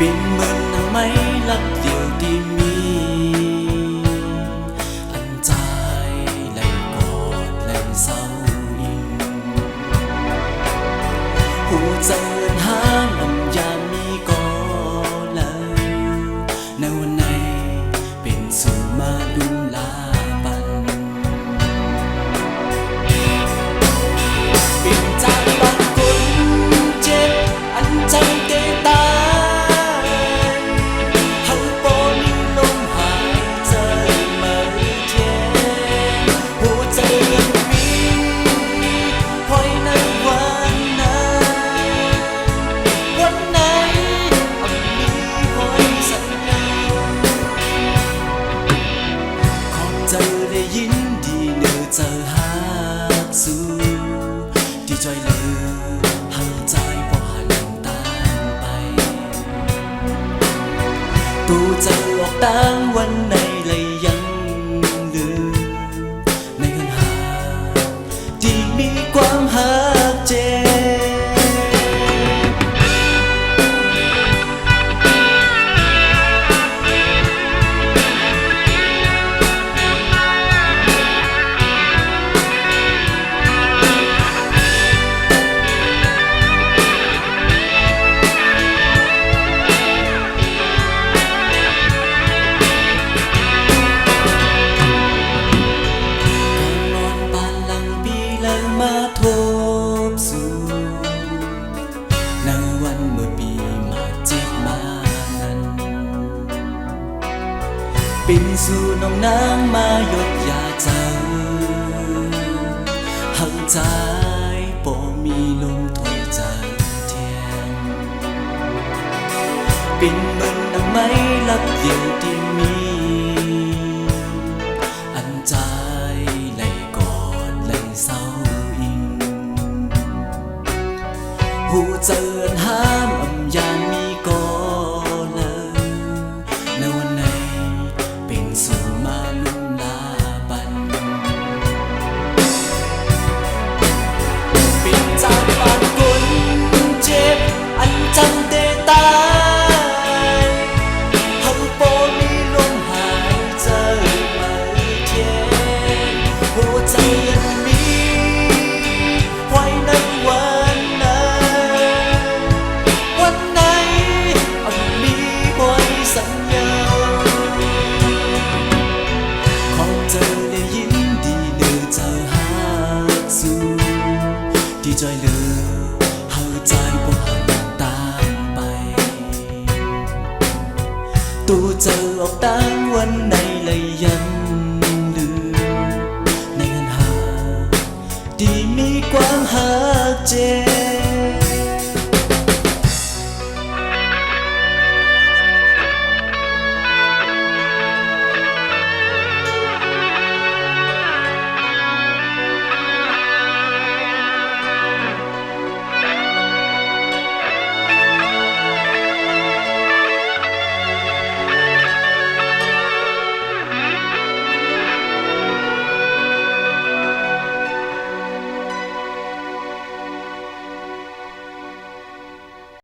เป็นเหมือนนางไม้ลักเดียวที่มีอันใจไหลกอดไหลเศร้าอิงหูเจริญหางอำยามมีก่อเลยในวันไหนเป็นสุมาดุลลาปันเป็นจากบางคนเจ็บอันจังเตตายินดีเนื้อเจอหากสู้ที่จอยเหลือหันใจพอหันตามไปตู้เจอออกต่างวันในเลยยังลืมในเงินหาที่มีความหักเจ็บมาทบสู่ในวันเมื่อปีมาเจ็บมานั้นปินสู่น้องนางมายดยาเจ้าหักใจบ่มีลมถอยจากเทียนเป็นเหมือนนางไม้ลักเดียวที่มีอันใจไหลกอดไหลเศร้าหูเจริญห้ามอำยามมีก่อเลยในวันไหนเป็นสุมาลุนลาบันเป็นจากบางคนเจ็บอันจังเตตายหักโปมีลมหายใจไม่เทียนหัวใจยังมีไว้ในวันสัญญาขอเจอได้ยินดีเนื้อเจอหากสู้ที่จอยเหลือหาใจบ่หันตามไปตู้เจอออกต่างวันในเลยยังลืมในเงินหาที่มีความหักเจ็บ